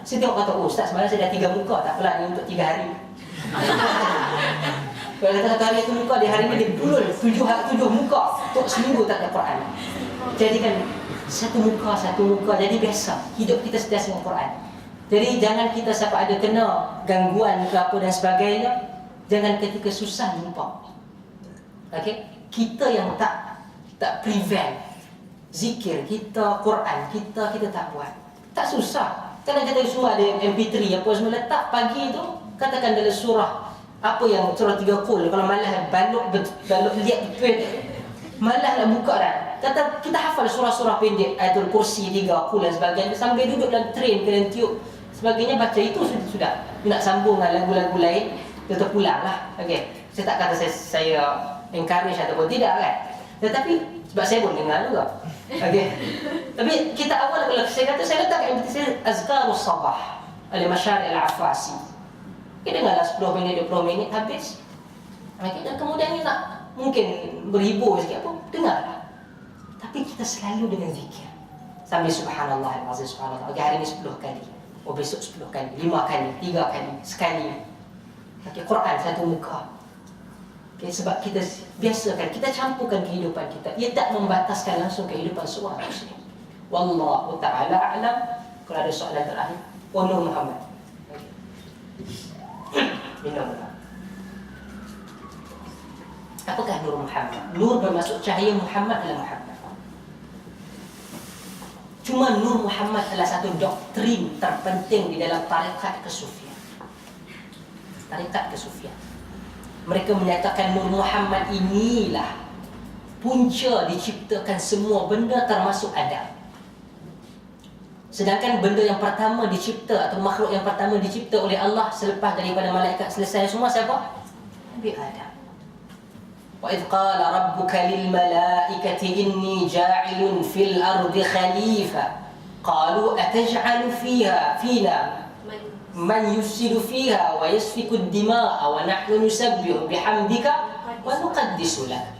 Saya tengok kata, oh Ustaz semalam saya dah 3 muka, tak apalah ni untuk 3 hari. Kalau kata hari itu muka, di hari ini dia pulul 7 muka untuk seminggu tak ada Quran. Jadikan satu muka, jadi biasa hidup kita sentiasa dengan Quran. Jadi jangan kita sampai ada kena gangguan ke apa dan sebagainya. Jangan ketika susah jumpa. Okey, kita yang tak prevent zikir kita, Quran kita tak buat. Tak susah. Kalau kita semua ada MP3 apa semua letak pagi tu, katakan dalam surah apa yang surah 3 Qul, kalau malah balok lihat malah nak buka dah. Kata kita hafal surah-surah pendek, Ayatul Kursi 3 Qul dan sebagainya, sambil duduk dalam train ke dalam tiup sebagainya baca itu sudah. Nak sambung dengan lagu-lagu lain, kita pulanglah. Okey. Saya tak kata saya encourage ataupun tidak kan. Tetapi sebab saya pun dengar juga. Okey. Tapi kita awal kalau saya kata saya letak kat saya Azkarus Sabah Al-Masyari Al-Afasi. Kita dengarlah 10 minit 20 minit habis. Okey, dan kemudian ni nak mungkin berhibur sikit apa, dengarlah. Tapi kita selalu dengan zikir. Sambil subhanallah al-azim subhanallah. Okey, hari ni 10 kali. Oh besok 10 kali, 5 kali, 3 kali, sekali. Okey, Quran satu muka. Okay, sebab kita biasakan, kita campurkan kehidupan kita. Ia tak membataskan langsung kehidupan seorang Muslim. Wallahu ta'ala a'lam. Kalau ada soalan terakhir, Nur Muhammad. Minum. Apakah Nur Muhammad? Nur bermaksud cahaya, Muhammad adalah Muhammad. Cuma Nur Muhammad adalah satu doktrin terpenting di dalam tarekat kesufian. Tarekat kesufian. Mereka menyatakan Nur Muhammad inilah punca diciptakan semua benda termasuk Adam. Sedangkan benda yang pertama dicipta atau makhluk yang pertama dicipta oleh Allah selepas daripada malaikat selesai semua siapa? Nabi Adam. Wa idh qala rabbuka lil malaikati inni ja'ilun fil ardi khalifa qalu ataj'alu fina man yufsidu fiha wa yasfiku ad-dima'a wa nahnu nusabbihu bihamdika wa nuqaddisu lak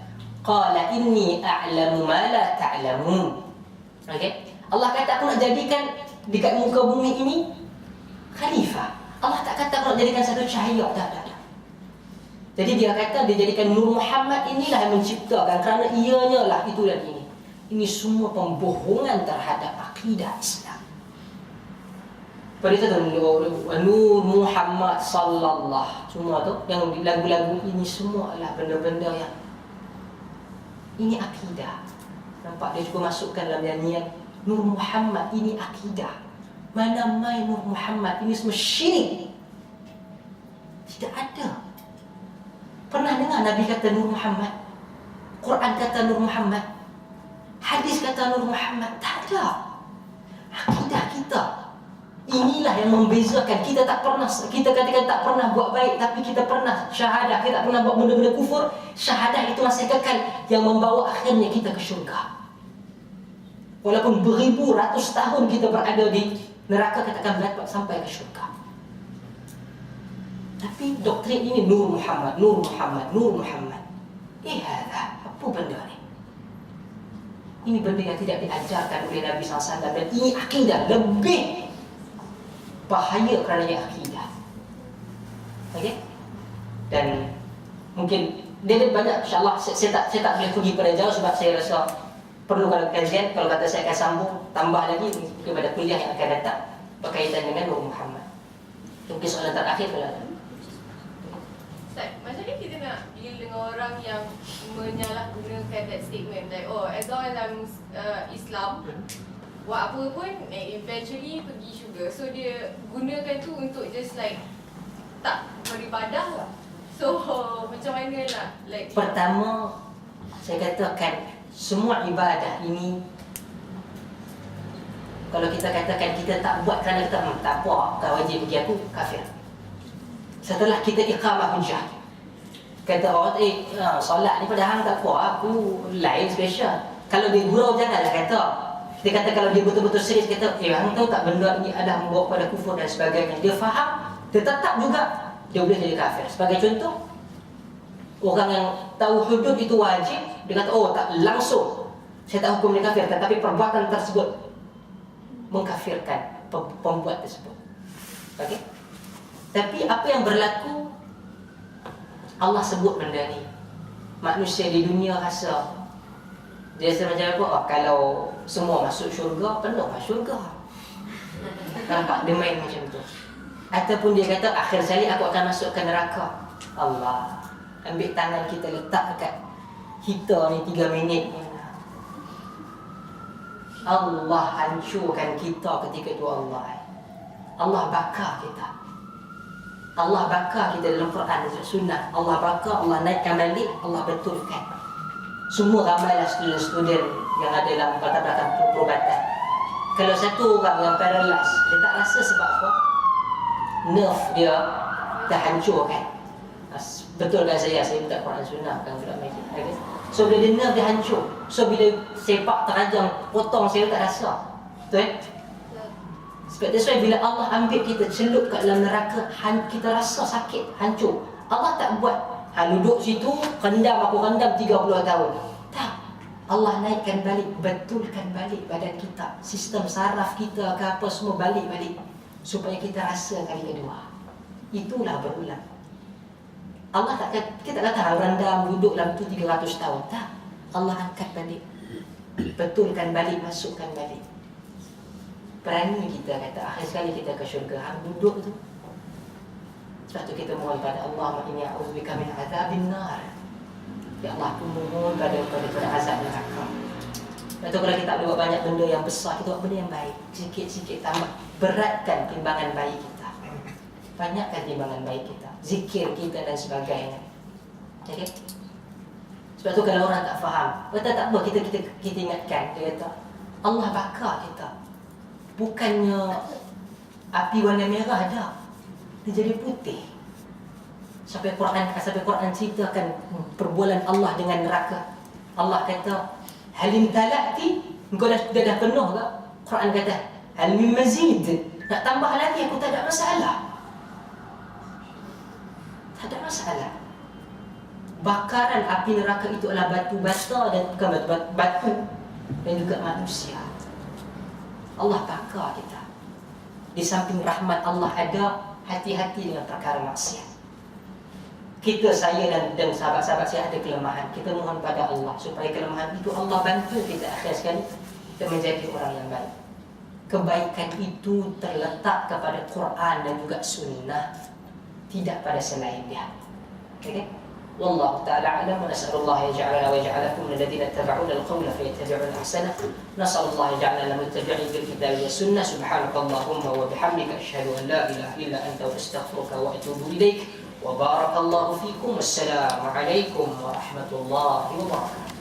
qala inni a'lamu ma la ta'lamun. Okey, Allah kata aku nak jadikan dekat muka bumi ini khalifah. Allah tak kata aku nak jadikan satu cahaya, tak. Jadi dia kata dia jadikan Nur Muhammad inilah yang menciptakan, kerana ianya lah itu dan ini. Ini semua pembohongan terhadap akidah Islam. Pada itu Nur Muhammad sallallahu, semua tu yang lagu-lagu ini semua adalah benda-benda yang ini akidah. Nampak dia juga masukkan dalam nyanyian Nur Muhammad ini akidah. Mana mai Nur Muhammad ini semua syirik. Tidak ada. Pernah dengar Nabi kata Nur Muhammad? Quran kata Nur Muhammad? Hadis kata Nur Muhammad? Tak ada. Akidah kita inilah yang membezakan. Kita katakan tak pernah buat baik, tapi kita pernah syahadah. Kita tak pernah buat benda-benda kufur. Syahadah itu masih kekal, yang membawa akhirnya kita ke syurga. Walaupun beribu ratus tahun kita berada di neraka, kita akan dapat sampai ke syurga. Tapi doktrin ini Nur Muhammad, Nur Muhammad, Nur Muhammad. Apa benda ni? Ini benda yang tidak diajarkan oleh Nabi SAW. Dan ini akidah lebih bahaya kerana ia akidah. Okey? Dan mungkin dia banyak, insyaAllah saya tak boleh pergi pada jauh sebab saya rasa perlu kalau kajian. Kalau kata saya akan sambung, tambah lagi kepada kuliah yang akan datang berkaitan dengan Nur Muhammad. Mungkin soalan terakhir kalau ada. Ustaz, macam ni kita nak deal dengan orang yang menyalahgunakan that statement like, oh, as long as I'm Islam, buat apa pun eventually pergi syurga. So dia gunakan tu untuk just like tak beribadah lah. So macam mana lah like, pertama saya katakan semua ibadah ini, kalau kita katakan kita tak buat kerana kita tak apa, tak wajib bagi aku, kafir. Setelah kita iqamah hujjah, kata orang solat ni pada hang tak apa, aku lain special. Kalau dia gurau janganlah kata. Dia kata kalau dia betul-betul serius, kata hang tahu tak benda ni ada membawa pada kufur dan sebagainya. Dia faham, dia tetap juga dia boleh jadi kafir. Sebagai contoh, orang yang tahu hudud itu wajib, dia kata oh tak langsung saya tak hukum dia kafir, tetapi perbuatan tersebut mengkafirkan pembuat tersebut. Tapi apa yang berlaku, Allah sebut benda ni. Manusia di dunia rasa dia rasa macam apa? Kalau semua masuk syurga, penuhlah syurga. Nampak dia main macam tu. Ataupun dia kata akhir sekali aku akan masuk ke neraka. Allah ambil tangan kita letak dekat heater ni 3 minit ni. Allah hancurkan kita ketika itu Allah. Allah bakar kita. Allah bakar kita dalam Quran dan Sunnah. Allah bakar, Allah naikkan balik, Allah betulkan. Semua ramailah student-student yang ada dalam latar belakang perubatan. Kalau satu orang yang paralyzed, dia tak rasa sebab apa? Nerve dia dah hancur kan. Betul kan saya minta Quran Sunnah kan budak majlis. Okay? So bila dia nerve dia hancur. So bila sepak terajang, potong saya tak rasa. Betul? Sebab that's why bila Allah ambil kita celup kat dalam neraka, kita rasa sakit, hancur. Allah tak buat duduk situ, aku rendam 30 tahun. Tak. Allah naikkan balik, betulkan balik badan kita. Sistem saraf kita ke apa semua balik-balik. Supaya kita rasa kali kedua. Itulah berulang. Allah tak kata, kita tak kata rendam, duduk dalam tu 300 tahun. Tak. Allah angkat balik. Betulkan balik, masukkan balik. Berani kita kata, akhir sekali kita ke syurga. Duduk tu. Sebab tu kita mohon pada Allah, inni a'udzubika min azabin nar. Ya Allah, aku mohon pada azab neraka. Lepas tu kalau kita tak buat banyak benda yang besar, kita buat benda yang baik. Sikit-sikit tambah. Beratkan timbangan baik kita. Banyakkan timbangan baik kita. Zikir kita dan sebagainya. Okay? Sebab tu kalau orang tak faham, kata tak apa, kita ingatkan. Dia kata, Allah bakar kita. Bukannya api warna merah dah. Dia jadi putih. Sampai Quran ceritakan perbualan Allah dengan neraka. Allah kata, halim talati, engkau dah penuh ke? Quran kata, hal min mazid, nak tambah lagi aku tak ada masalah. Tak ada masalah. Bakaran api neraka itu adalah batu bata dan bukan batu dan juga manusia. Allah bakar kita. Di samping rahmat Allah ada, hati-hati dengan perkara maksiat. Kita, saya dan sahabat-sahabat saya ada kelemahan. Kita mohon pada Allah supaya kelemahan itu Allah bantu kita akhir sekali kita menjadi orang yang baik. Kebaikan itu terletak kepada Quran dan juga Sunnah, tidak pada selain dia. Okay? Wallahu ta'ala a'lam, wa nas'alullah yaj'alana wa yaj'alakum min alladhina ittaba'una al-qawla fayattabi'una ahsana. Nas'alullah yaj'alana muttabi'in bil kitabi was sunnah. Subhanakallahumma wa bihamdika asyhadu an la ilaha illa anta wa astaghfiruka wa atubu ilaik. Wa barakallahu fikum. Wassalamu alaikum warahmatullahi wabarakatuh.